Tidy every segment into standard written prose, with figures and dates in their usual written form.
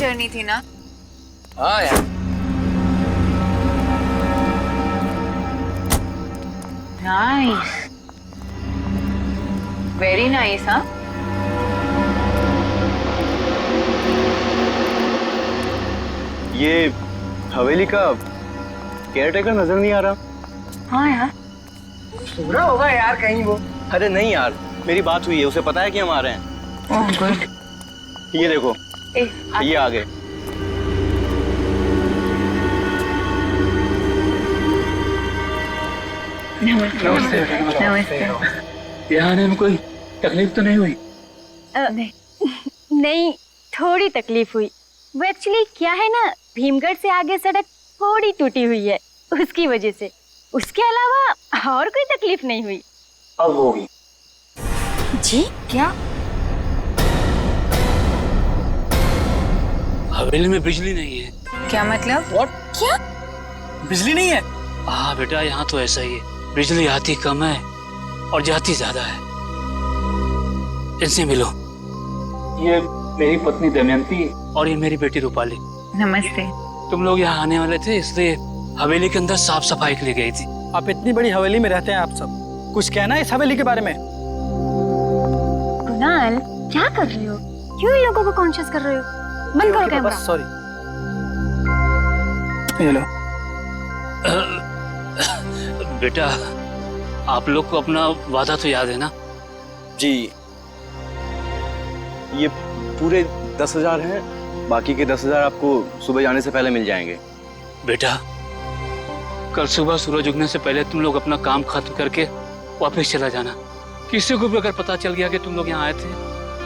Journey थी ना। हाँ यार। Nice, very nice. हाँ, ये हवेली का केयरटेकर नजर नहीं आ रहा। हाँ यार, पूरा होगा यार कहीं वो। अरे नहीं यार, मेरी बात हुई है, उसे पता है कि हम आ रहे हैं। Oh good. ये देखो, ये आ गए। नमस्ते। नमस्ते। यहाँ आने में कोई तकलीफ तो नहीं हुई? नहीं, थोड़ी तकलीफ हुई। वो एक्चुअली क्या है ना, भीमगढ़ से आगे सड़क थोड़ी टूटी हुई है, उसकी वजह से। उसके अलावा और कोई तकलीफ नहीं हुई। अब होगी। जी क्या? हवेली में बिजली नहीं है। क्या मतलब? क्या? बिजली नहीं है? हाँ बेटा, यहाँ तो ऐसा ही है। बिजली आती कम है और जाती ज्यादा है। इनसे मिलो। ये मेरी पत्नी दमयंती और ये मेरी बेटी रूपाली। नमस्ते। तुम लोग यहाँ आने वाले थे, इसलिए हवेली के अंदर साफ सफाई के लिए गई थी। आप इतनी बड़ी हवेली में रहते हैं, आप सब कुछ कहना है इस हवेली के बारे में? कुणाल, क्या कर रहे हो? क्यों इन लोगों को कॉन्शियस कर रहे हो? बंद करो कैमरा। सॉरी। ये लो। बेटा, आप लोग को अपना वादा तो याद है ना? जी, ये पूरे 10,000 हैं, बाकी के 10,000 आपको सुबह जाने से पहले मिल जाएंगे। बेटा, कल सुबह सूरज उगने से पहले तुम लोग अपना काम खत्म करके वापस चला जाना। किसी को भी अगर पता चल गया कि तुम लोग यहाँ आए थे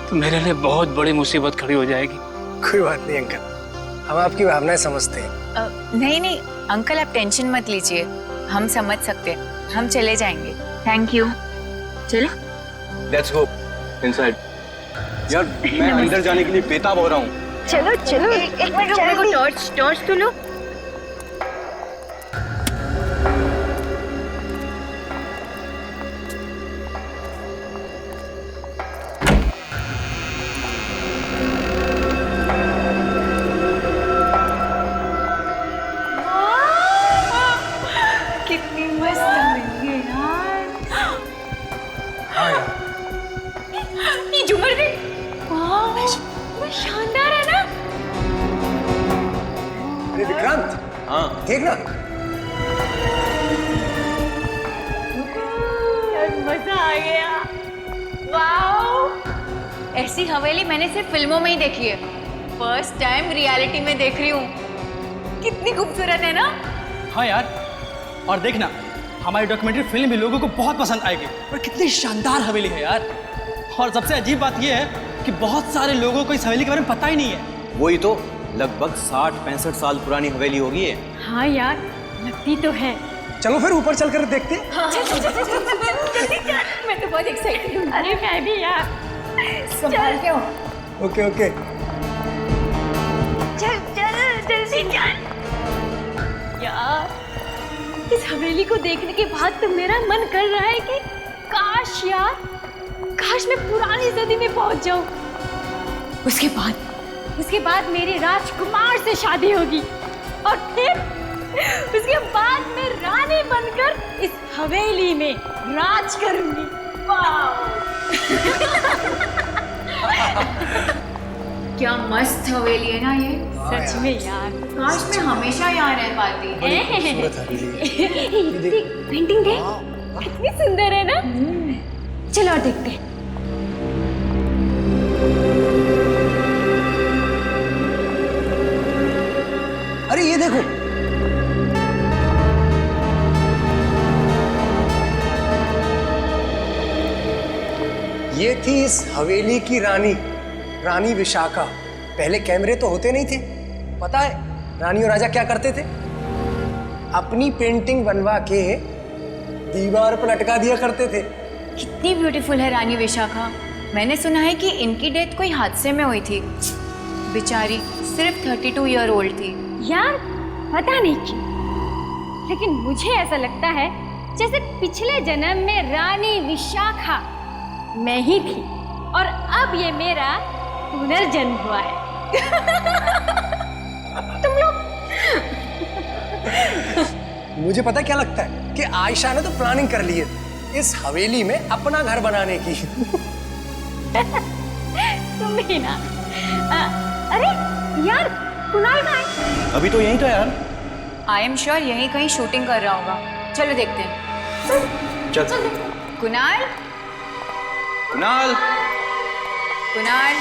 तो मेरे लिए बहुत बड़ी मुसीबत खड़ी हो जाएगी। कोई बात नहीं अंकल, हम आपकी भावनाएं समझते हैं। नहीं नहीं अंकल, आप टेंशन मत लीजिए, हम समझ सकते हैं, हम चले जाएंगे। Thank you. चलो लेट्स गो इनसाइड। यार मैं अंदर जाने के लिए बेताब हो रहा हूँ। चलो चलो, एक मिनट, मेरे को टॉर्च तो लो। कितनी मस्त लगी है यार। ये झूमर देख, वाह, शानदार है ना। अरे विक्रांत, हाँ देखना। यार मजा आ गया। वाओ, ऐसी हवेली मैंने सिर्फ फिल्मों में ही देखी है, फर्स्ट टाइम रियलिटी में देख रही हूँ। कितनी खूबसूरत है ना। हाँ यार, और देखना हमारी डॉक्यूमेंट्री फिल्म भी लोगों को बहुत पसंद आएगी। और कितनी शानदार हवेली है यार। और सबसे अजीब बात यह है कि बहुत सारे लोगों को इस हवेली के बारे में पता ही नहीं है। वही तो, लगभग 60-65 साल पुरानी हवेली होगी ये। हाँ यार, लगती तो है। चलो फिर ऊपर चलकर देखते हैं। मैं तो बहुत एक्साइटेड हूँ। अरे मैं भी यार। संभाल के हो। Okay okay. चल चल जल्दी चल। यार, इस हवेली को देखने के बाद तो मेरा मन कर रहा है कि काश यार, काश मैं पुरानी सदी में पहुंच जाऊं। उसके बाद मेरी राजकुमार से शादी होगी और फिर उसके बाद मैं रानी बनकर इस हवेली में राज करूंगी। वाह! क्या मस्त हवेली है ना ये। सच में यार, काश मैं हमेशा यहाँ रह पाती। पेंटिंग देख, कितनी सुंदर है ना। चलो और देखते हैं। अरे ये देखो, ये थी इस हवेली की रानी, रानी विशाखा। पहले कैमरे तो होते नहीं थे। पता है रानी और राजा क्या करते थे? अपनी पेंटिंग बनवा के दीवार पर लटका दिया करते थे। कितनी ब्यूटीफुल है रानी विशाखा। मैंने सुना है कि इनकी डेथ कोई हादसे में हुई थी। बेचारी सिर्फ 32 ईयर ओल्ड थी। यार पता नहीं क्यों, लेकिन मुझे ऐसा लगता है जैसे पिछले जन्म में रानी विशाखा मैं ही थी और अब ये मेरा पुनर्जन्म हुआ है। तुम लोग मुझे पता क्या लगता है कि आयशा ने तो प्लानिंग कर ली है इस हवेली में अपना घर बनाने की। तुम भी ना। अरे यार, कुणाल कहाँ है? अभी तो यही था यार। आई एम श्योर यहीं कहीं शूटिंग कर रहा होगा। चलो देखते हैं। चल कुणाल, कुणाल। कुणाल।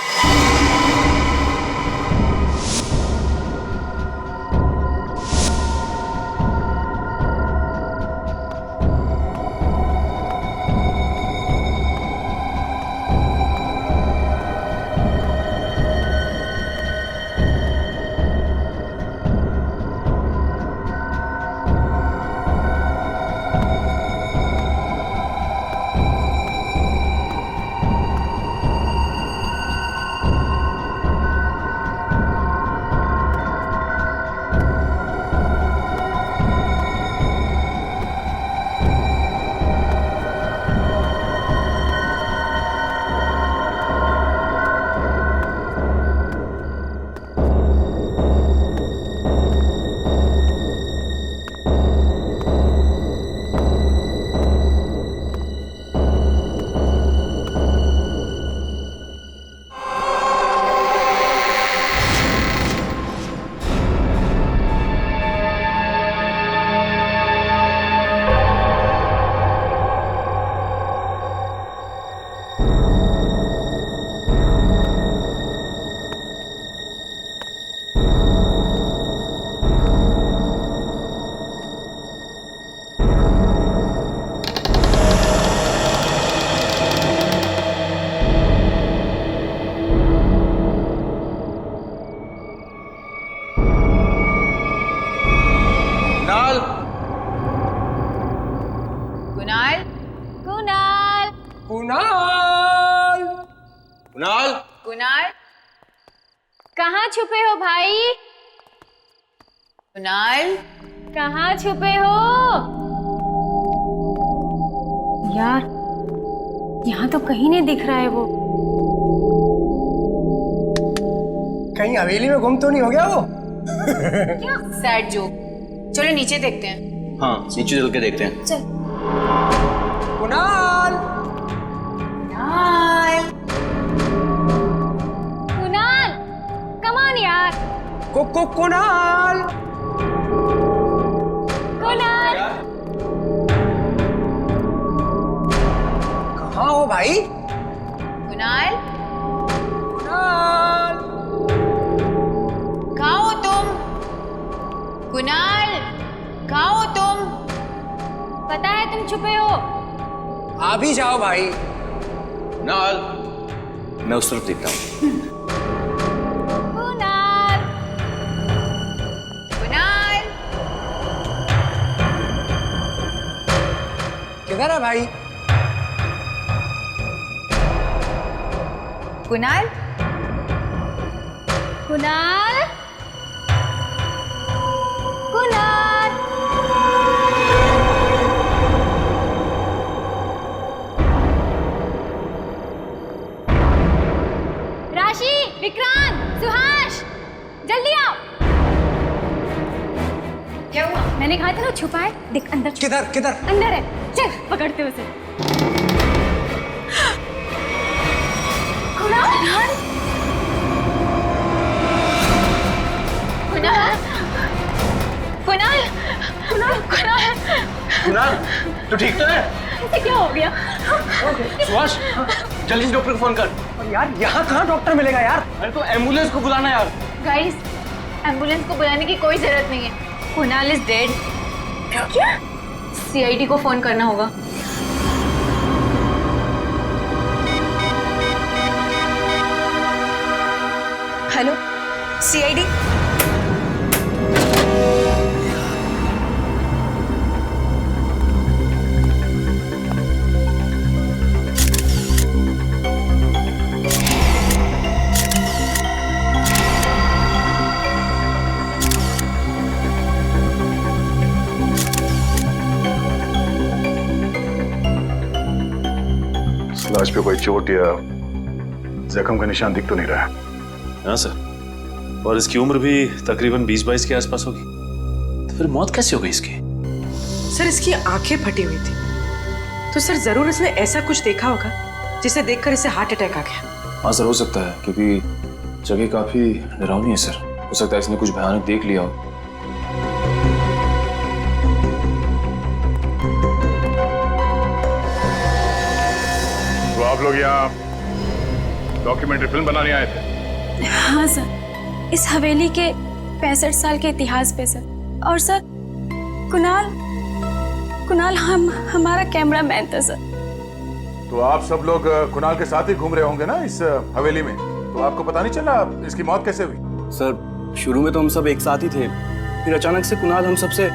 कुणाल, कुणाल, कुणाल, कुणाल। कुणाल, कहाँ छुपे हो भाई? कुणाल। कहाँ छुपे हो? यार, यहाँ तो कहीं नहीं दिख रहा है वो। कहीं हवेली में गुम तो नहीं हो गया वो? Sad joke. चलो नीचे देखते हैं। हाँ, नीचे चल के देखते हैं। चल। कुणाल, कुणाल, कुणाल, कम ऑन यार। कुणाल, कुणाल, कहाँ हो भाई? कुणाल, कुणाल, कहाँ हो तुम? कुणाल, कहाँ हो तुम? पता है तुम छुपे हो। आ भी जाओ भाई। कुणाल, मैं उस तरफ देखता हूँ। कुणाल, कुणाल, किधर है भाई? कुणाल, कुणाल, कुणाल। राशि, विक्रांत, सुहास, जल्दी आओ। क्या हुआ? मैंने कहा था ना छुपा है, देख अंदर छुपा किधर किधर? अंदर है। चल पकड़ते उसे। कुणाल, कुणाल, कुणाल, कुणाल, कुणाल, कुणाल, तू ठीक तो है? इसे क्या हो गया? सुभाष, जल्दी डॉक्टर को फोन कर। और यार यहाँ कहाँ डॉक्टर मिलेगा यार? अरे तो एम्बुलेंस को बुलाना यार। गाइस, एम्बुलेंस को बुलाने की कोई जरूरत नहीं है। Kunal is dead. क्या? सीआईडी को फोन करना होगा। Hello, CID. लाश पे कोई चोट या जख्म का निशान दिख तो नहीं रहा है। हाँ सर, और इसकी उम्र भी तकरीबन 20-22 के आसपास होगी। तो फिर मौत कैसे हो गई इसकी? सर इसकी आंखें फटी हुई थी, तो सर जरूर इसने ऐसा कुछ देखा होगा जिसे देखकर इसे हार्ट अटैक आ गया। हाँ सर, हो सकता है, क्योंकि जगह काफी डरावनी है सर। हो सकता है इसने कुछ भयानक देख लिया हो। तो आप लोग यहाँ डॉक्यूमेंट्री फिल्म बनाने आए थे? हाँ सर, इस हवेली के 65 साल के इतिहास पे सर। और सर कुणाल हमारा कैमरामैन था सर। तो आप सब लोग कुणाल के साथ ही घूम रहे होंगे ना इस हवेली में, तो आपको पता नहीं चला इसकी मौत कैसे हुई? सर शुरू में तो हम सब एक साथ ही थे, फिर अचानक से कुणाल हम सबसे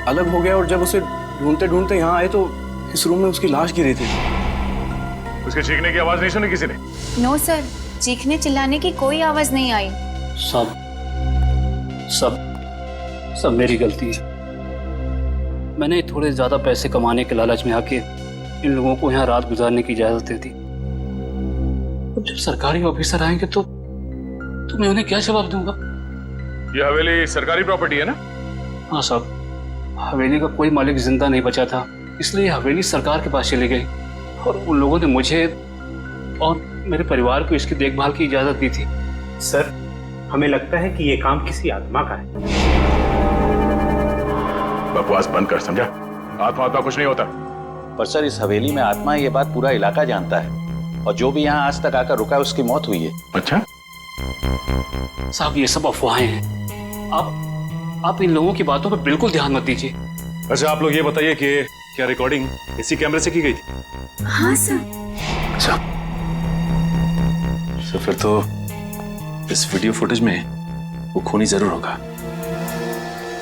अलग हो गया और जब उसे ढूंढते ढूंढते यहाँ आए तो इस रूम में उसकी लाश गिरी थी। उसके चीखने की आवाज नहीं सुनी किसी ने? नो सर, चीखने चिल्लाने की कोई आवाज नहीं आई। सब सब सब मेरी गलती है। मैंने थोड़े ज्यादा पैसे कमाने के लालच में आके इन लोगों को यहाँ रात गुजारने की इजाजत दे दी। अब जब सरकारी ऑफिसर आएंगे तो मैं उन्हें क्या जवाब दूंगा? ये हवेली सरकारी प्रॉपर्टी है ना? हाँ साहब, हवेली का कोई मालिक जिंदा नहीं बचा था, इसलिए हवेली सरकार के पास चली गई और उन लोगों ने मुझे और मेरे परिवार को इसकी देखभाल की इजाजत दी थी। सर, हमें लगता है कि ये काम किसी आत्मा का है। बकवास बंद कर, समझा? आत्मा कुछ नहीं होता। पर सर, इस हवेली में आत्मा है, ये बात पूरा इलाका जानता है, और जो भी यहाँ आज तक आकर रुका है उसकी मौत हुई है। अच्छा साहब, ये सब अफवाहें हैं। आप इन लोगों की बातों पर बिल्कुल ध्यान मत दीजिए। अच्छा, आप लोग ये बताइए कि क्या रिकॉर्डिंग इसी कैमरे से की गई थी? हाँ सर। अच्छा, तो फिर तो इस वीडियो फुटेज में वो खूनी जरूर होगा।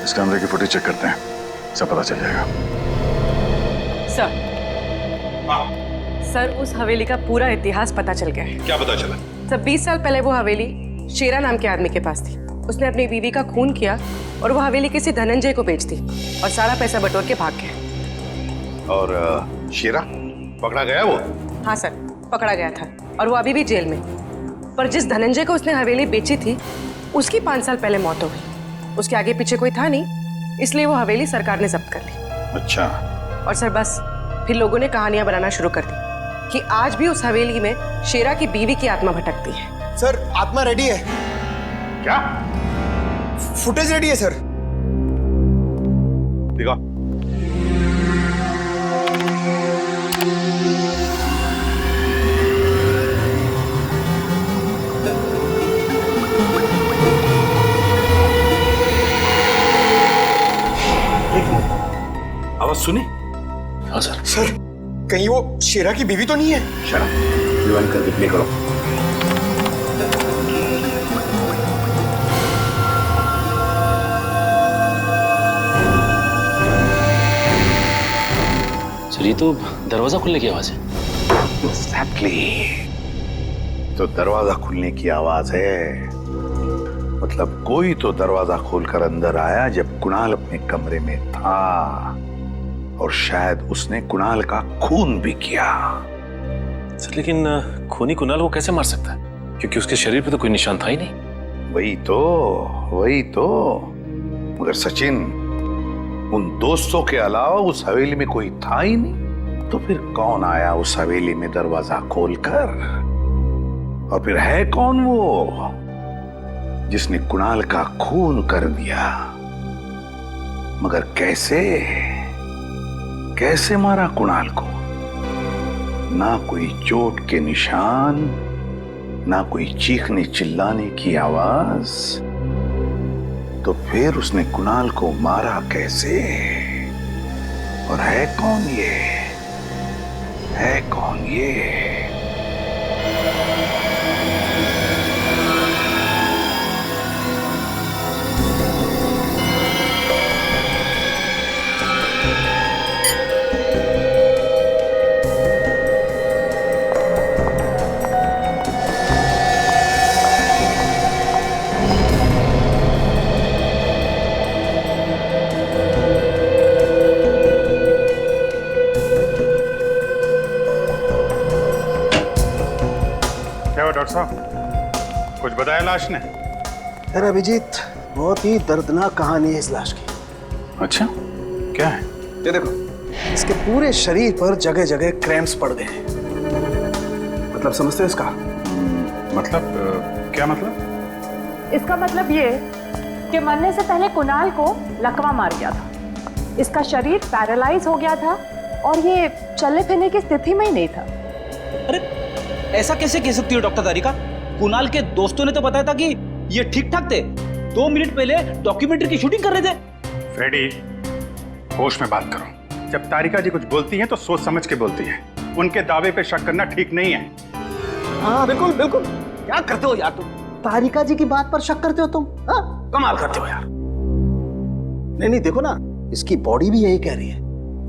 इस कैमरे की फुटेज चेक करते हैं, सब पता चल जाएगा। सर उस हवेली का पूरा इतिहास पता चल गया है। क्या पता चला? सर 20 साल पहले वो हवेली शेरा नाम के आदमी के पास थी। उसने अपनी बीवी का खून किया और वो हवेली किसी धनंजय को बेच दी और सारा पैसा बटोर के भाग गया। और शेरा पकड़ा गया वो? हाँ सर, पकड़ा गया था और वो अभी भी जेल में। पर जिस धनंजय को उसने हवेली बेची थी उसकी 5 साल पहले मौत हो गई। उसके आगे पीछे कोई था नहीं, इसलिए वो हवेली सरकार ने जब्त कर ली। अच्छा। और सर बस फिर लोगों ने कहानियां बनाना शुरू कर दी कि आज भी उस हवेली में शेरा की बीवी की आत्मा भटकती है। सर आत्मा रेडी है। क्या? फुटेज रेडी है सर। दिखा। आवाज सुनी? हाँ सर। सर कहीं वो शेरा की बीवी तो नहीं है? शेरा बंद करके प्ले करो। सर, ये तो दरवाजा खुलने की आवाज है। Exactly. तो दरवाजा खुलने की आवाज है, मतलब कोई तो दरवाजा खोलकर अंदर आया जब कुणाल अपने कमरे में था, और शायद उसने कुणाल का खून भी किया। सर, लेकिन खूनी कुणाल को कैसे मार सकता है? क्योंकि उसके शरीर पे तो कोई निशान था ही नहीं। वही तो। मगर सचिन, उन दोस्तों के अलावा उस हवेली में कोई था ही नहीं, तो फिर कौन आया उस हवेली में दरवाजा खोलकर? और फिर है कौन वो जिसने कुणाल का खून कर दिया? मगर कैसे मारा कुणाल को? ना कोई चोट के निशान, ना कोई चीखने चिल्लाने की आवाज, तो फिर उसने कुणाल को मारा कैसे? और है कौन ये? क्या हुआ डॉक्टर साहब, कुछ बताया लाश ने? अरे अभिजीत, बहुत ही दर्दनाक कहानी है इस लाश की। अच्छा, क्या है? ये देखो, इसके पूरे शरीर पर जगह जगह क्रैम्प्स पड़ गए हैं। मतलब समझते हो इसका? मतलब क्या मतलब? इसका मतलब ये कि मरने से पहले कुणाल को लकवा मार गया था, इसका शरीर पैरालाइज हो गया था और ये चलने फिरने की स्थिति में ही नहीं था। अरे ऐसा कैसे कह सकती हो डॉक्टर तारिका? कुणाल के दोस्तों ने तो बताया था कि ये ठीक ठाक थे, 2 मिनट पहले डॉक्यूमेंट्री की शूटिंग कर रहे थे। फ्रेडी, होश में बात करो। जब तारिका जी कुछ बोलती हैं तो सोच समझ के बोलती हैं। उनके दावे पे शक करना ठीक नहीं है। हाँ बिल्कुल बिल्कुल, क्या करते हो यार तुम? तारिका जी की बात पर शक करते हो तुम? हाँ, कमाल करते हो यार। नहीं नहीं, देखो ना, इसकी बॉडी भी यही कह रही है।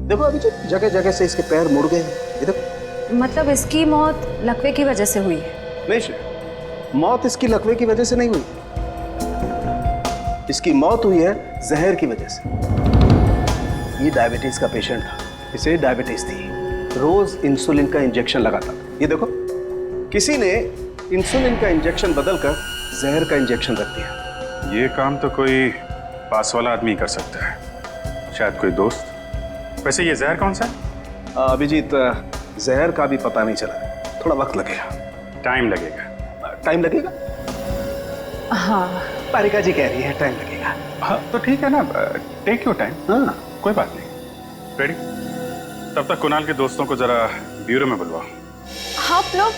देखो अभी जगह जगह से इसके पैर मुड़ गए हैं, ये देखो। मतलब इसकी मौत लकवे की वजह से हुई है? नहीं, मौत इसकी लकवे की वजह से नहीं हुई, इसकी मौत हुई है जहर की वजह से। ये डायबिटीज का पेशेंट था, इसे डायबिटीज थी, रोज इंसुलिन का इंजेक्शन लगाता था। ये देखो, किसी ने इंसुलिन का इंजेक्शन बदलकर जहर का इंजेक्शन रख दिया। ये काम तो कोई पास वाला आदमी कर सकता है, शायद कोई दोस्त। वैसे ये जहर कौन सा है? अभिजीत, जहर का भी पता नहीं चला, थोड़ा वक्त लगेगा। टाइम लगेगा? टाइम लगेगा? हाँ, तारिका जी कह रही है टाइम लगेगा। हाँ तो ठीक है ना, टेक योर टाइम। हाँ कोई बात नहीं। रेडी? तब तक कुणाल के दोस्तों को जरा ब्यूरो में बुलवाओ। आप लोग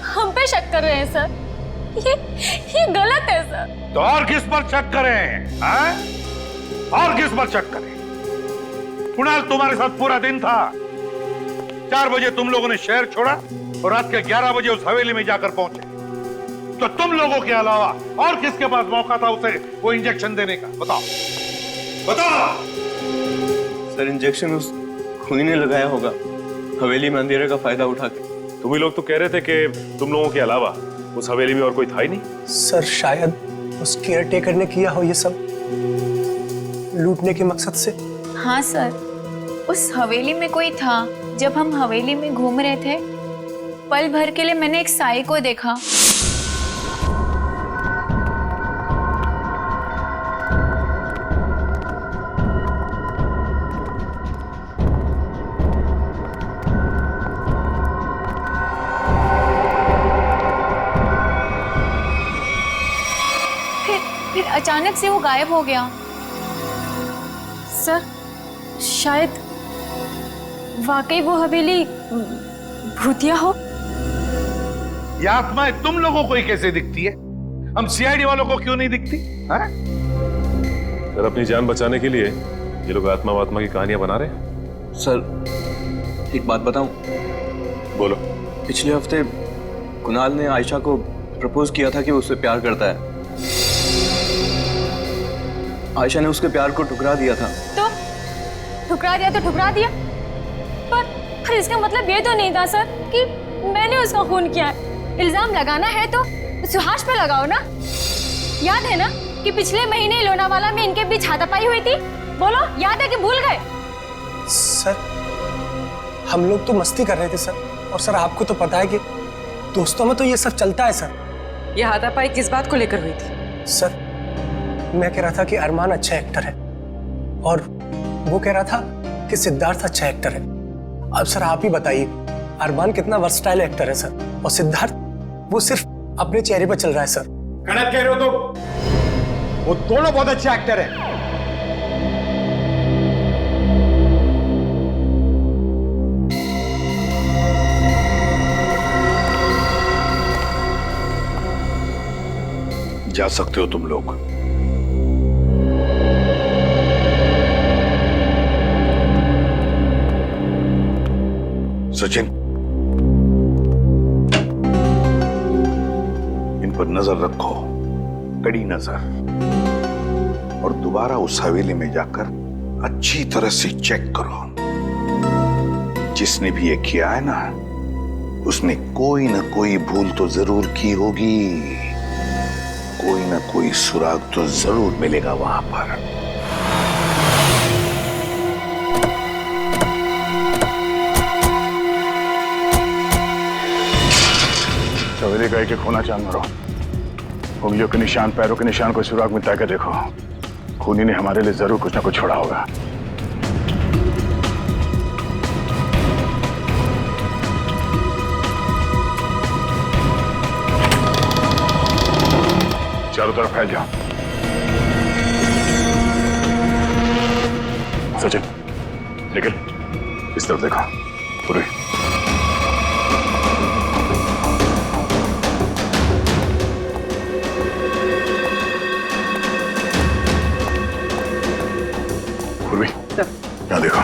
हम पे शक कर रहे हैं सर, ये गलत है सर। तो और किस पर शक करें? हाँ? और किस पर शक करें? कुणाल तुम्हारे साथ पूरा दिन था। 4 बजे तुम लोगों ने शहर छोड़ा और रात के 11 बजे उस हवेली में जाकर पहुंचे। तो तुम लोगों के अलावा और किसके पास मौका था उसे वो इंजेक्शन देने का? बताओ बताओ। सर, इंजेक्शन उस खूनी ने लगाया होगा, हवेली में अंधेरे का फायदा उठा के। तुम ही लोग तो कह रहे थे कि तुम लोगों के अलावा उस हवेली में और कोई था ही नहीं। सर, शायद उस केयर टेकर ने किया हो ये सब, लूटने के मकसद से। हाँ सर, उस हवेली में कोई था। जब हम हवेली में घूम रहे थे, पल भर के लिए मैंने एक साई को देखा। फिर अचानक से वो गायब हो गया। सर, शायद वाकई वो हवेली भूतिया हो। ये आत्माएं तुम लोगों को ही कैसे दिखती है? हम सीआईडी वालों को क्यों नहीं दिखती? सर, अपनी जान बचाने के लिए ये लोग आत्मा वात्मा की कहानियां बना रहे हैं। सर, एक बात बताऊं? बोलो। पिछले हफ्ते कुणाल ने आयशा को प्रपोज किया था कि वो उससे प्यार करता है। आयशा ने उसके प्यार को ठुकरा दिया था। तो ठुकरा दिया तो ठुकरा दिया, पर इसका मतलब ये तो नहीं था सर कि मैंने उसका खून किया है। इल्जाम लगाना है तो सुहास पे लगाओ ना। याद है ना कि पिछले महीने लोनावाला में इनके बीच हाथापाई हुई थी? बोलो, याद है कि भूल गए? सर, हम लोग तो मस्ती कर रहे थे सर, और सर आपको तो पता है कि दोस्तों में तो ये सब चलता है सर। ये हाथापाई किस बात को लेकर हुई थी? सर, मैं कह रहा था कि अरमान अच्छा एक्टर है और वो कह रहा था कि सिद्धार्थ अच्छा एक्टर है। अब सर आप ही बताइए, अरमान कितना वर्सटाइल एक्टर है सर, और सिद्धार्थ वो सिर्फ अपने चेहरे पर चल रहा है सर। गलत कह रहे हो तुम, वो दोनों बहुत अच्छे एक्टर हैं। जा सकते हो तुम लोग। सचिन, इन पर नजर रखो, कड़ी नजर, और दोबारा उस हवेली में जाकर अच्छी तरह से चेक करो। जिसने भी ये किया है ना, उसने कोई ना कोई भूल तो जरूर की होगी, कोई ना कोई सुराग तो जरूर मिलेगा वहां पर। हवेली का एक होना चाह मरो, उंगलियों के निशान, पैरों के निशान को सुराग में तय कर देखो। खूनी ने हमारे लिए जरूर कुछ ना कुछ छोड़ा होगा। चारों तरफ फैल जाओ। सचिन, निकल, इस तरफ देखो। पूरी पूर्वी, यहाँ देखो।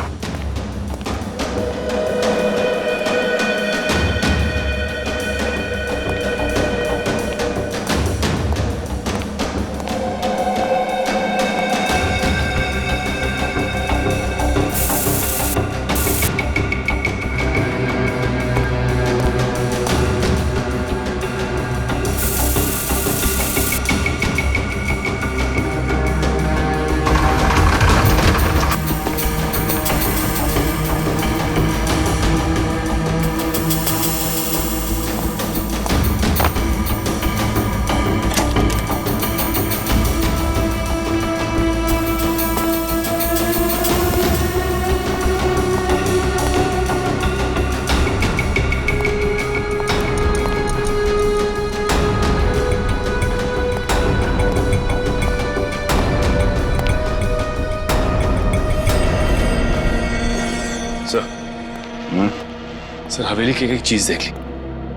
सर, हवेली की एक चीज देख ली,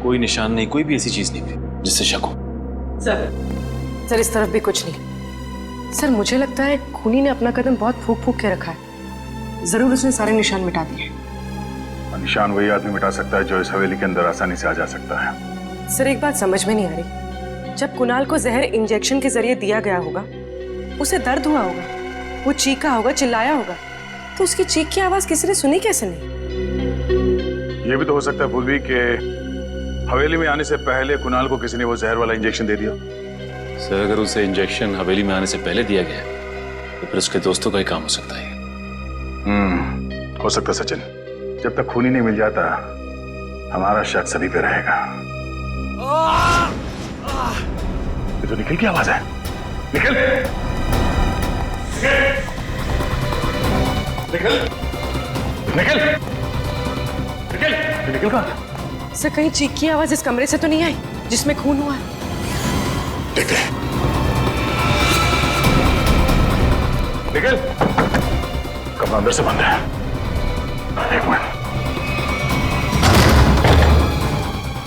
कोई निशान नहीं, कोई भी ऐसी चीज नहीं थी जिससे शक हो। सर इस तरफ भी कुछ नहीं। सर मुझे लगता है खूनी ने अपना कदम बहुत फूक फूक के रखा है। जरूर उसने सारे निशान मिटा दिए। निशान वही आदमी मिटा सकता है जो इस हवेली के अंदर आसानी से आ जा सकता है। सर एक बात समझ में नहीं आ रही, जब कुणाल को जहर इंजेक्शन के जरिए दिया गया होगा, उसे दर्द हुआ होगा, वो चीखा होगा, चिल्लाया होगा, तो उसकी चीख की आवाज किसी ने सुनी कैसे नहीं? ये भी तो हो सकता है पूर्वी के हवेली में आने से पहले कुणाल को किसी ने वो जहर वाला इंजेक्शन दे दिया। सर अगर उसे इंजेक्शन हवेली में आने से पहले दिया गया तो फिर उसके दोस्तों का ही काम हो सकता है। हो सकता सचिन, जब तक खूनी नहीं मिल जाता हमारा शक सभी पे रहेगा। ये तो निखिल की आवाज है। निखिल, निखिल, निखिल, निखिल, निखिल कहाँ? सर कहीं चीख की आवाज इस कमरे से तो नहीं आई जिसमें खून हुआ है? देखते हैं। निखिल, कमरा अंदर से बंद है। एक मिनट।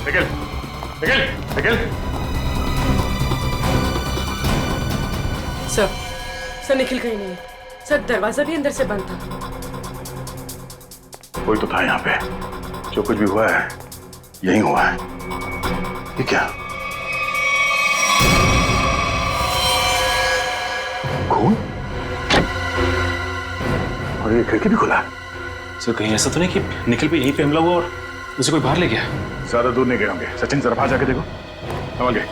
निखिल, निखिल, निखिल। सर निखिल कहीं नहीं है। सर दरवाजा भी अंदर से बंद था। कोई तो था यहाँ पे। जो कुछ भी हुआ है यही हुआ है। ये क्या? खून? और ये खिड़की भी खुला है। सर कहीं ऐसा तो नहीं कि निखिल पे यहीं पे हमला हुआ और उसे कोई बाहर ले गया? ज्यादा दूर नहीं गए होंगे। सचिन जरा बाहर जाके देखो। समझ गए?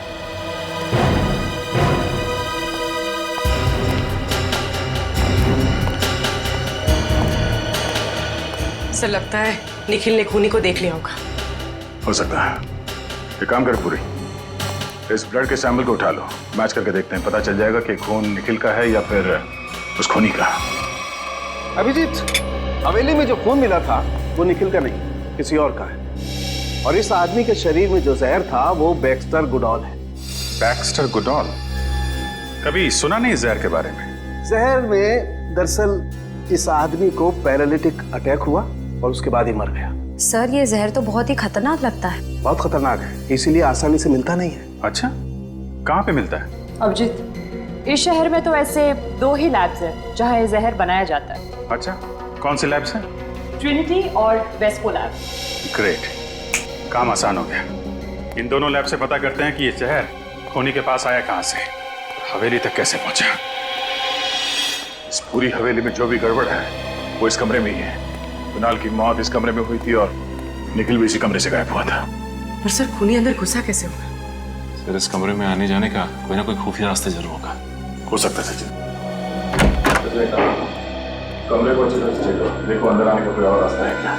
सर लगता है निखिल ने खूनी को देख लिया होगा। हो सकता है। एक काम कर पूरी, इस ब्लड के सैंपल को उठा लो, मैच करके देखते हैं, पता चल जाएगा कि खून निखिल का है या फिर उस खूनी का। अभिजीत, हवेली में जो खून मिला था वो निखिल का नहीं, किसी और का है। और इस आदमी के शरीर में जो जहर था वो बैक्स्टर गुडॉल है। Baxter Goodall? कभी सुना नहीं जहर के बारे में। जहर में दरअसल इस आदमी को पैरालिटिक अटैक हुआ और उसके बाद ही मर गया। सर ये जहर तो बहुत ही खतरनाक लगता है। बहुत खतरनाक है, इसीलिए आसानी से मिलता नहीं है। अच्छा, कहाँ पे मिलता है? अभिजीत, इस शहर में तो ऐसे 2 ही लैब्स हैं जहाँ ये जहर बनाया जाता है। अच्छा, कौन से लैब्स हैं? ट्रिनिटी और वेस्को लैब। ग्रेट, काम आसान हो गया। इन दोनों लैब से पता करते हैं कि ये जहर खूनी के पास आया कहाँ से, हवेली तक कैसे पहुंचा। इस पूरी हवेली में जो भी गड़बड़ है वो इस कमरे में ही है। कुणाल की मौत इस कमरे में हुई थी और निखिल भी इसी कमरे से गायब हुआ था। पर सर खूनी अंदर घुसा कैसे हुआ? सर इस कमरे में आने जाने का कोई ना कोई खुफिया रास्ते जरूर होगा। हो सकता है सचिन। कमरे को अच्छे से चेक करो, देखो अंदर आने का कोई और रास्ता है क्या।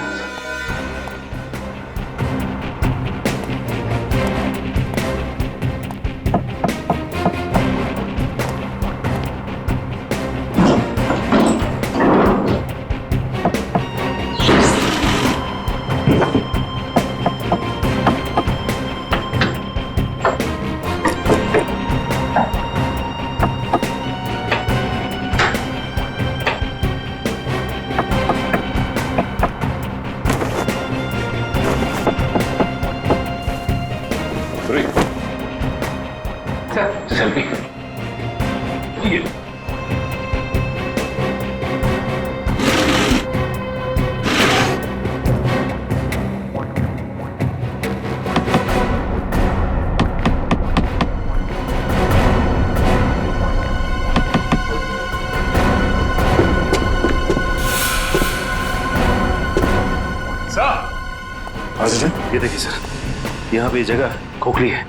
सचिन? ये देखिए सर, यहाँ पे ये जगह खोखली है।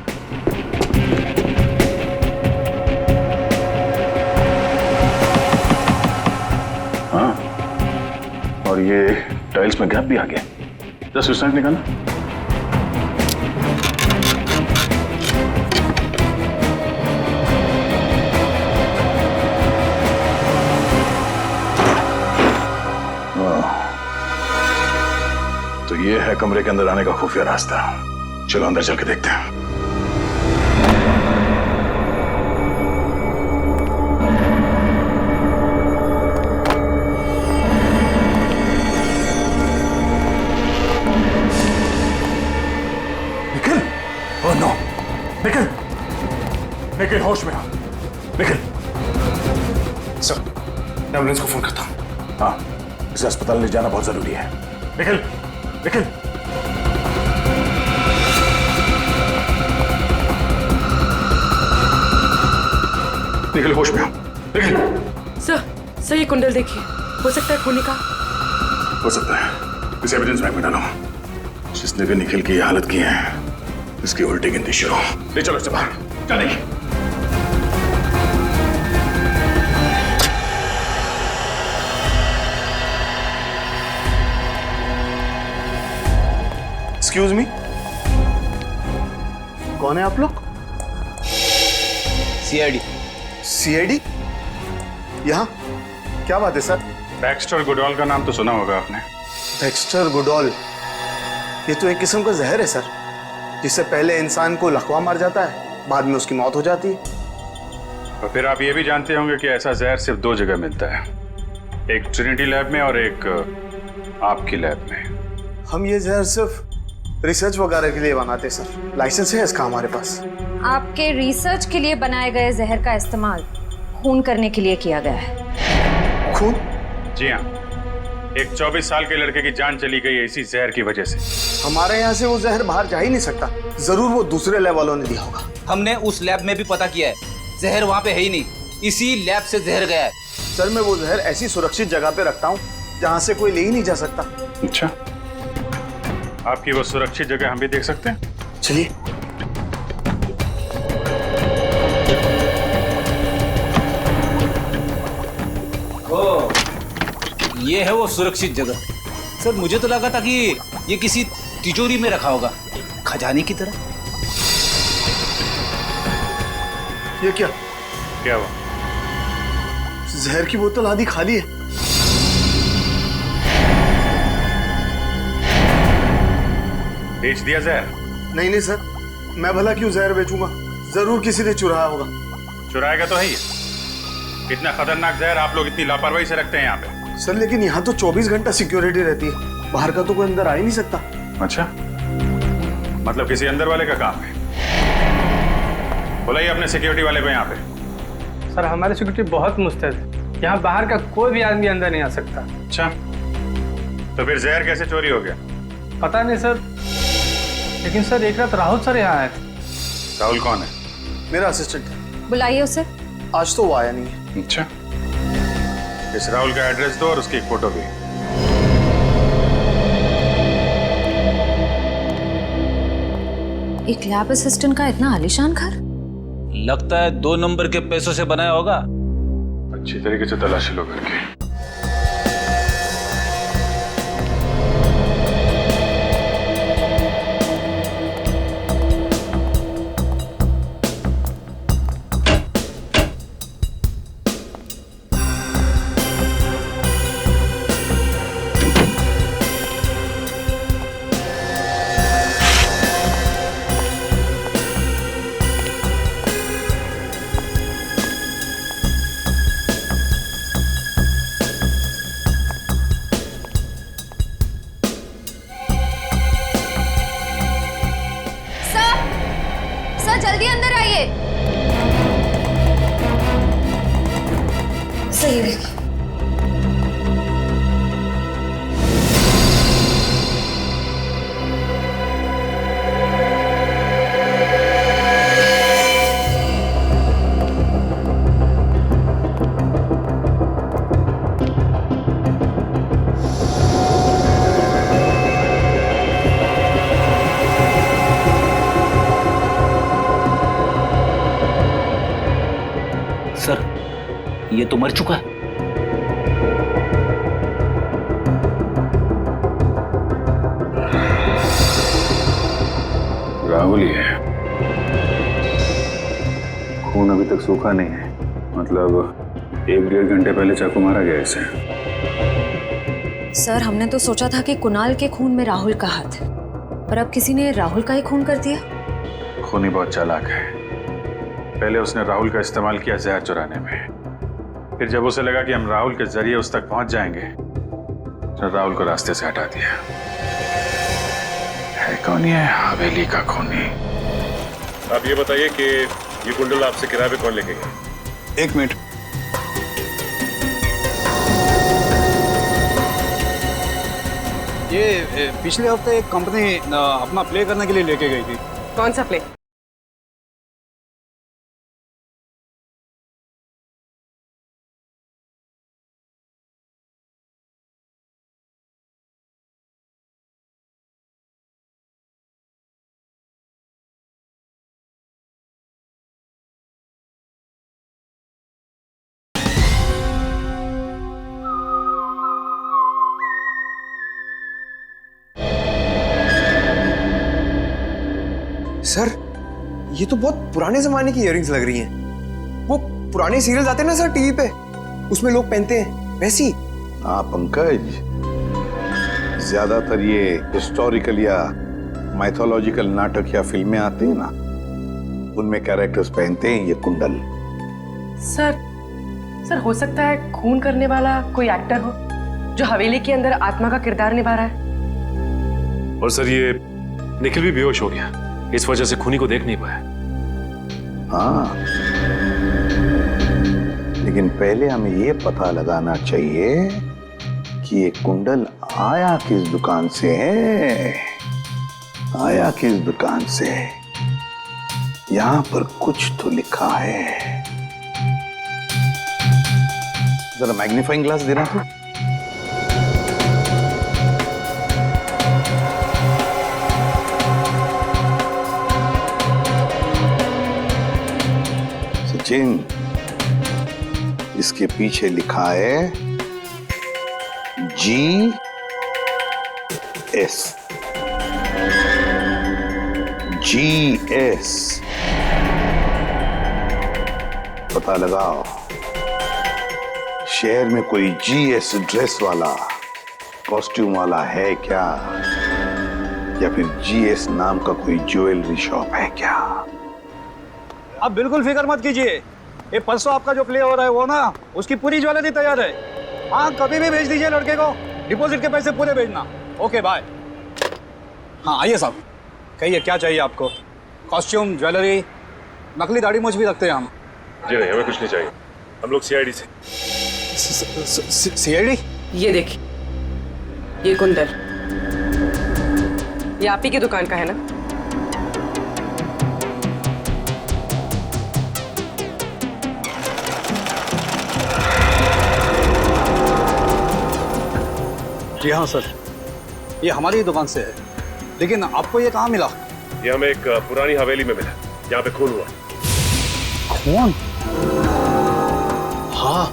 हाँ, और ये टाइल्स में गैप भी आ गया। जस्ट उस साइड निकालना। तो ये है कमरे के अंदर आने का खुफिया रास्ता। चलो अंदर चल के देखते हैं। निखिल! Oh no! निखिल! निखिल होश में आ! निखिल! सर, मैं एम्बुलेंस को फोन करता हूँ। हाँ, इसे अस्पताल ले जाना बहुत जरूरी है। निखिल! निखिल! निखिल होश में आ! निखिल! सर ये कुंडल देखिए, हो सकता है खूनी का। हो सकता है। इसे एविडेंस बैंक में डालो। जिसने भी निखिल की हालत की है, इसकी उल्टी गिनती शुरू। ले चलो इसे बाहर। चल नहीं। एक्सक्यूज मी, कौन है आप लोग? सीआईडी। सीआईडी? यहाँ क्या बात है सर? बैक्स्टर गुडॉल का नाम तो सुना होगा आपने। Baxter Goodall? ये तो एक किस्म का जहर है सर, जिससे पहले इंसान को लकवा मार जाता है, बाद में उसकी मौत हो जाती है। और फिर आप ये भी जानते होंगे कि ऐसा जहर सिर्फ 2 जगह मिलता है, एक ट्रिनिटी लैब में और एक आपकी लैब में। हम ये जहर सिर्फ रिसर्च वगैरह के लिए बनाते हैं सर, लाइसेंस है इसका हमारे पास। आपके रिसर्च के लिए बनाए गए जहर का इस्तेमाल खून करने के लिए किया गया है। खून? जी हाँ, एक 24 साल के लड़के की जान चली गई है इसी जहर की वजह से। हमारे यहाँ से वो जहर बाहर जा ही नहीं सकता, जरूर वो दूसरे लैब वालों ने दिया होगा। हमने उस लैब में भी पता किया है, जहर वहाँ पे है ही नहीं, इसी लैब से जहर गया है। सर मैं वो जहर ऐसी सुरक्षित जगह पे रखता हूँ जहाँ से कोई ले ही नहीं जा सकता। अच्छा, आपकी वो सुरक्षित जगह हम भी देख सकते हैं? चलिए। ये है वो सुरक्षित जगह। सर मुझे तो लगा था कि ये किसी तिजोरी में रखा होगा, खजाने की तरह। ये क्या? क्या हुआ? जहर की बोतल आधी खाली है। बेच दिया जहर? नहीं सर, मैं भला क्यों जहर बेचूंगा, जरूर किसी ने चुराया होगा। चुराएगा तो है ही। इतना खतरनाक जहर आप लोग इतनी लापरवाही से रखते हैं यहाँ पे। सर लेकिन यहाँ तो 24 घंटा सिक्योरिटी रहती है, बाहर का तो कोई अंदर आ ही नहीं सकता। अच्छा, मतलब किसी अंदर वाले का काम है। बुलाइए अपने सिक्योरिटी वाले को यहाँ पे। सर हमारी सिक्योरिटी बहुत मुस्तैद है, यहाँ बाहर का कोई भी आदमी अंदर नहीं आ सकता। अच्छा, तो फिर जहर कैसे चोरी हो गया? पता नहीं सर, लेकिन सर एक रात राहुल सर यहाँ आए थे। राहुल कौन है? मेरा असिस्टेंट है। बुलाइए उसे। आज तो वो आया नहीं है। अच्छा, इस राहुल का एड्रेस दो और उसकी एक फोटो भी। एक लैब असिस्टेंट का इतना आलीशान घर? लगता है 2 नंबर के पैसों से बनाया होगा। अच्छी तरीके से तलाशी लो घर की। जल्दी अंदर आइए। सही है। ये तो मर चुका है। राहुल ही है। खून अभी तक सूखा नहीं है, मतलब 1-1.5 घंटे पहले चाकू मारा गया इसे। सर, हमने तो सोचा था कि कुणाल के खून में राहुल का हाथ है, पर अब किसी ने राहुल का ही खून कर दिया। खूनी बहुत चालाक है। पहले उसने राहुल का इस्तेमाल किया जहर चुराने में, फिर जब उसे लगा कि हम राहुल के जरिए उस तक पहुंच जाएंगे, तो राहुल को रास्ते से हटा दिया। है कौन ये हवेली का खूनी? आप ये बताइए कि ये कुंडल आपसे किराए पे कौन लेके गया? 1 मिनट। ये पिछले हफ्ते एक कंपनी अपना प्ले करने के लिए लेके गई थी। कौन सा प्ले? सर, ये तो बहुत पुराने जमाने की इयररिंग्स लग रही हैं। वो पुराने सीरियल्स आते हैं ना सर टीवी पे, उसमें लोग पहनते हैं, वैसी। हाँ पंकज, ज्यादातर ये हिस्टोरिकल या माइथोलॉजिकल नाटक या फिल्में आती हैं ना, उनमें कैरेक्टर्स पहनते हैं ये कुंडल। सर हो सकता है खून करने वाला कोई एक्टर हो जो हवेली के अंदर आत्मा का किरदार निभा रहा है। और सर, ये निखिल भी बेहोश हो गया, इस वजह से खूनी को देख नहीं पाया। हाँ, लेकिन पहले हमें ये पता लगाना चाहिए कि ये कुंडल आया किस दुकान से है। आया किस दुकान से? यहां पर कुछ तो लिखा है। जरा मैग्नीफाइंग ग्लास देना तो। सचिन, इसके पीछे लिखा है GS। GS पता लगाओ, शहर में कोई GS ड्रेस वाला, कॉस्ट्यूम वाला है क्या, या फिर GS नाम का कोई ज्वेलरी शॉप है क्या? आप बिल्कुल फिक्र मत कीजिए, ये परसों आपका जो प्ले हो रहा है वो ना, उसकी पूरी ज्वेलरी तैयार है। हाँ, कभी भी भेज दीजिए लड़के को, डिपॉजिट के पैसे पूरे भेजना। Okay bye. हाँ आइए साहब, कहिए क्या चाहिए आपको? कॉस्ट्यूम, ज्वेलरी, नकली दाढ़ी मूंछ भी रखते हैं हम। जी नहीं, हमें कुछ नहीं चाहिए, हम लोग CID से। CID? ये देखिए, ये कुंडल, ये आप ही की दुकान का है ना? जी हाँ सर, ये हमारी ही दुकान से है, लेकिन आपको ये कहाँ मिला? ये हमें एक पुरानी हवेली में मिला, जहाँ पे खून हुआ। खून? हाँ,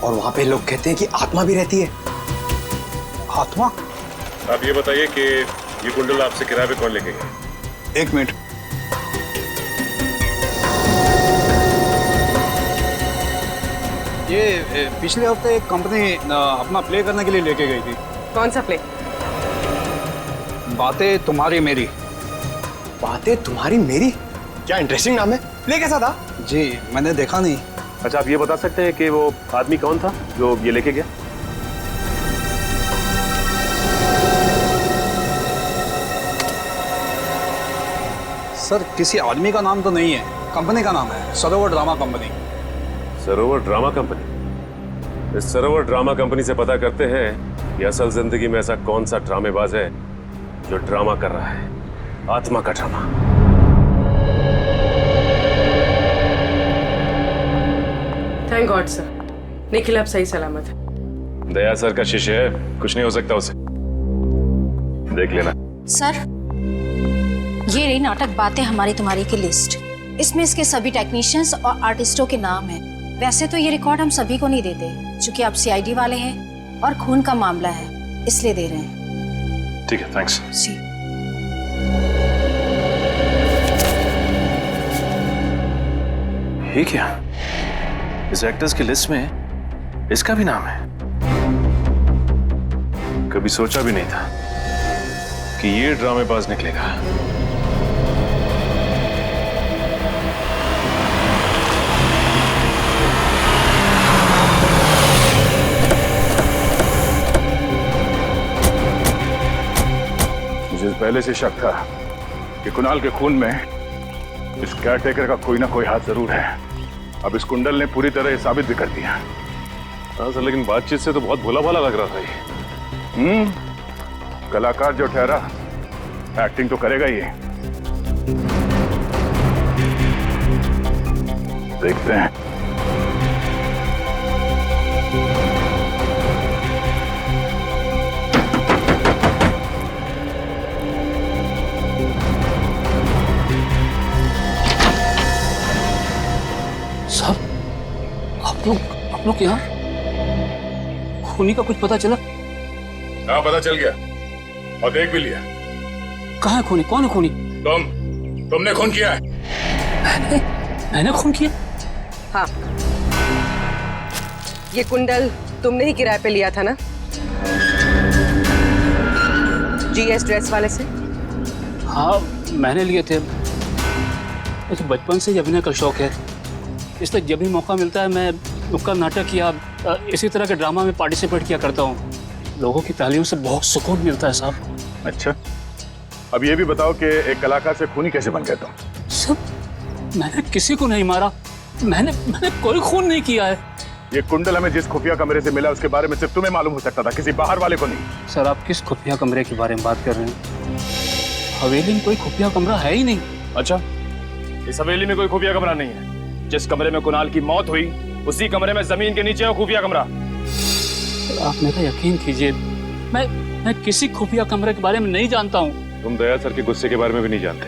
और वहां पे लोग कहते हैं कि आत्मा भी रहती है। आत्मा? आप ये बताइए कि ये कुंडल आपसे किराए पे कौन लेके गया? 1 मिनट। ये पिछले हफ्ते एक कंपनी अपना प्ले करने के लिए लेके गई थी। कौन सा प्ले? बातें तुम्हारी मेरी। बातें तुम्हारी मेरी? क्या इंटरेस्टिंग नाम है। प्ले कैसा था? जी मैंने देखा नहीं। अच्छा, आप ये बता सकते हैं कि वो आदमी कौन था जो ये लेके गया? सर किसी आदमी का नाम तो नहीं है, कंपनी का नाम है, सरोवर ड्रामा कंपनी। सरोवर ड्रामा कंपनी? इस सरोवर ड्रामा कंपनी से पता करते हैं कि असल जिंदगी में ऐसा कौन सा ड्रामेबाज है जो ड्रामा कर रहा है, आत्मा का drama. Thank God sir, Nikhil अब सही सलामत है। दया सर का शिष्य है, कुछ नहीं हो सकता उसे, देख लेना। सर, ये रही नाटक बातें हमारी तुम्हारी की लिस्ट। इसमें इसके सभी टेक्नीशियंस और आर्टिस्टों के नाम हैं। वैसे तो ये रिकॉर्ड हम सभी को नहीं देते, क्योंकि आप सीआईडी वाले हैं और खून का मामला है, इसलिए दे रहे हैं। ठीक है, थैंक्स। जी। ये क्या? इस एक्टर्स की लिस्ट में इसका भी नाम है? कभी सोचा भी नहीं था कि ये ड्रामेबाज निकलेगा। मुझे पहले से शक था कि कुणाल के खून में इस केयरटेकर का कोई ना कोई हाथ जरूर है। अब इस कुंडल ने पूरी तरह साबित भी कर दिया। हाँ सर, लेकिन बातचीत से तो बहुत भोला भाला लग रहा था ये। कलाकार जो ठहरा, एक्टिंग तो करेगा ही। देखते हैं। साहब, आप लोग यहाँ? खूनी का कुछ पता चला? हाँ, पता चल गया और देख भी लिया। कहाँ है खूनी? कौन है खूनी? तुमने खून किया है। मैंने खून किया? हाँ, ये कुंडल तुमने ही किराए पे लिया था ना, जीएस ड्रेस वाले से? हाँ, मैंने लिए थे। मुझे बचपन से ही अभिनय का शौक है, इसलिए जब भी मौका मिलता है मैं नुक्कड़ नाटक या इसी तरह के ड्रामा में पार्टिसिपेट किया करता हूँ। लोगों की तालियों से बहुत सुकून मिलता है साहब। अच्छा, अब ये भी बताओ कि एक कलाकार से खूनी कैसे बन गए तुम? सब, मैंने किसी को नहीं मारा, मैंने कोई खून नहीं किया है। ये कुंडल हमें जिस खुफिया कमरे से मिला उसके बारे में सिर्फ तुम्हें मालूम हो सकता था, किसी बाहर वाले को नहीं। सर, आप किस खुफिया कमरे के बारे में बात कर रहे हैं? हवेली में कोई खुफिया कमरा है ही नहीं। अच्छा, इस हवेली में कोई खुफिया कमरा नहीं है? जिस कमरे में कुणाल की मौत हुई उसी कमरे में जमीन के नीचे है खुफिया कमरा। सर, आप मेरा यकीन कीजिए, मैं किसी खुफिया कमरे के बारे में नहीं जानता हूँ। तुम दया सर के गुस्से के बारे में भी नहीं जानते?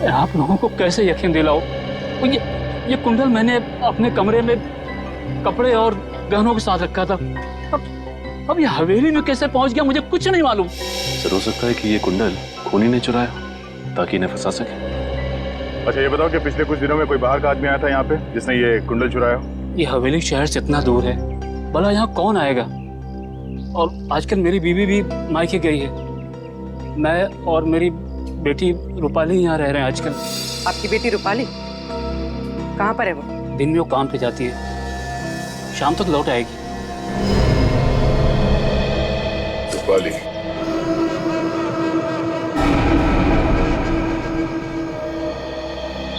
आप लोगों को कैसे यकीन दिलाओ? ये कुंडल मैंने अपने कमरे में कपड़े और गहनों के साथ रखा था। अब ये हवेली में कैसे पहुंच गया मुझे कुछ नहीं मालूम। सर, हो सकता है कि ये कुंडल खूनी ने चुराया ताकि इन्हें फंसा सके। अच्छा, ये बताओ कि पिछले कुछ दिनों में कोई बाहर का आदमी आया था यहाँ पे जिसने ये कुंडल चुराया? ये हवेली शहर से इतना दूर है, भला यहाँ कौन आएगा? और आजकल मेरी बीवी भी मायके गई है, मैं और मेरी बेटी रूपाली यहाँ रह रहे हैं आजकल। आपकी बेटी रूपाली कहाँ पर है? वो दिन में वो काम पे जाती है, शाम तक लौट आएगी। रूपाली,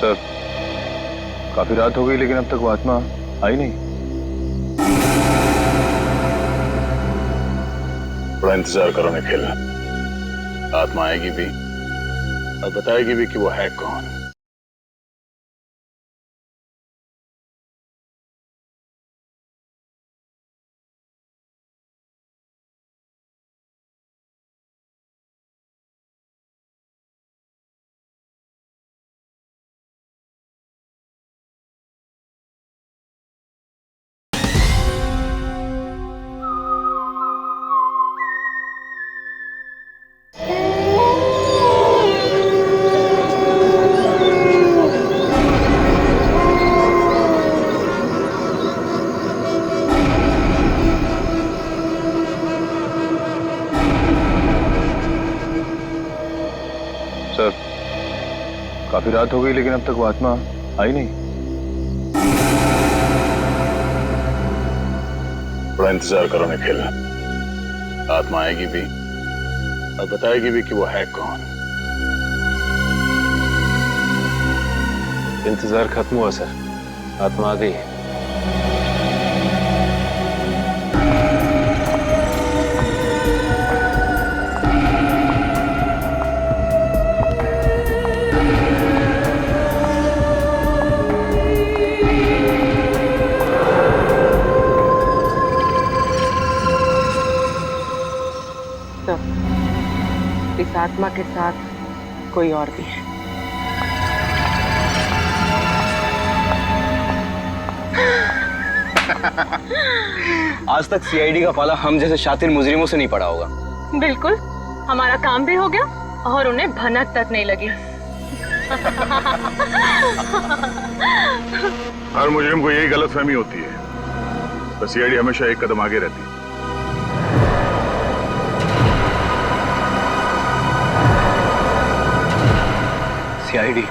सर, काफी रात हो गई लेकिन अब तक वो आत्मा आई नहीं। थोड़ा इंतजार करो निखिल, आत्मा आएगी भी और बताएगी भी कि वो है कौन। सर, काफी रात हो गई लेकिन अब तक वो आत्मा आई नहीं। थोड़ा इंतजार करो निखिल, आत्मा आएगी भी और बताएगी भी कि वो है कौन। इंतजार खत्म हुआ सर, आत्मा आ गई है। तो इस आत्मा के साथ कोई और भी है। आज तक सीआईडी का पाला हम जैसे शातिर मुजरिमों से नहीं पड़ा होगा। बिल्कुल, हमारा काम भी हो गया और उन्हें भनक तक नहीं लगी। हर मुजरिम को यही गलतफहमी होती है, तो सीआईडी हमेशा एक कदम आगे रहती है। सीआईडी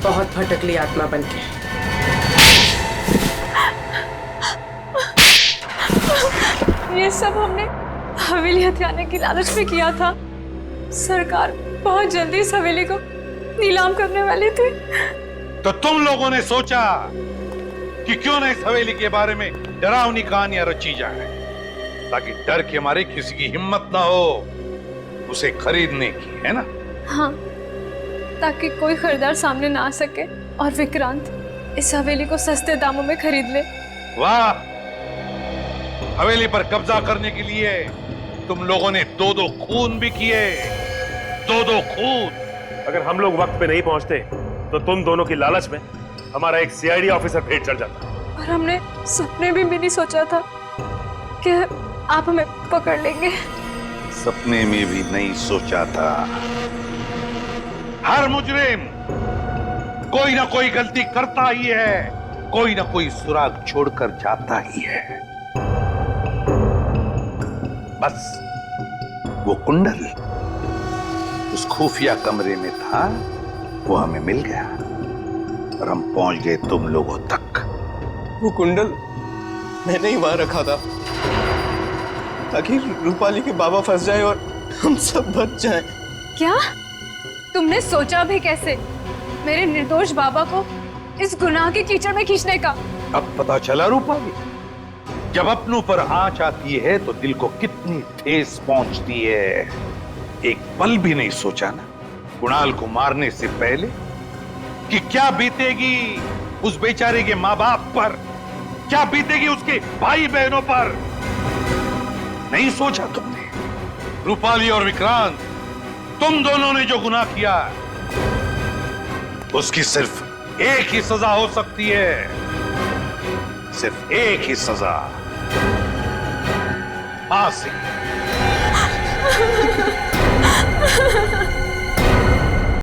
बहुत भटकली आत्मा बनके। ये सब हमने हवेली हथियाने की लालच में किया था। सरकार बहुत जल्दी इस हवेली को नीलाम करने वाली थी। तो तुम लोगों ने सोचा कि क्यों न इस हवेली के बारे में डरावनी कहानियां रची जाए, ताकि डर के मारे किसी की हिम्मत ना हो उसे खरीदने की, है ना? हाँ, ताकि कोई खरीदार सामने ना आ सके और विक्रांत इस हवेली को सस्ते दामों में खरीद ले। वाह, हवेली पर कब्जा करने के लिए तुम लोगों ने 2-2 खून भी किए, 2-2 खून। अगर हम लोग वक्त पे नहीं पहुंचते तो तुम दोनों की लालच में हमारा एक सीआईडी ऑफिसर भेंट चढ़ जाता। और हमने सपने भी नहीं सोचा था कि आप हमें पकड़ लेंगे। सपने में भी नहीं सोचा था। हर मुजरिम कोई ना कोई गलती करता ही है, कोई ना कोई सुराग छोड़कर जाता ही है। बस वो कुंडल उस खुफिया कमरे में था, वो हमें मिल गया और हम पहुंच गए तुम लोगों तक। वो कुंडल मैंने ही वहां रखा था ताकि रूपाली के बाबा फंस जाए और हम सब बच जाएं। क्या तुमने सोचा भी कैसे मेरे निर्दोष बाबा को इस गुनाह के कीचड़ में खींचने का? अब पता चला रूपाली, जब अपनों पर आंच आती है तो दिल को कितनी ठेस पहुंचती है। एक पल भी नहीं सोचा ना कुणाल को मारने से पहले कि क्या बीतेगी उस बेचारे के माँ बाप पर, क्या बीतेगी उसके भाई बहनों पर। नहीं सोचा तुमने। रूपाली और विक्रांत, तुम दोनों ने जो गुनाह किया उसकी सिर्फ एक ही सजा हो सकती है, सिर्फ एक ही सजा, फांसी।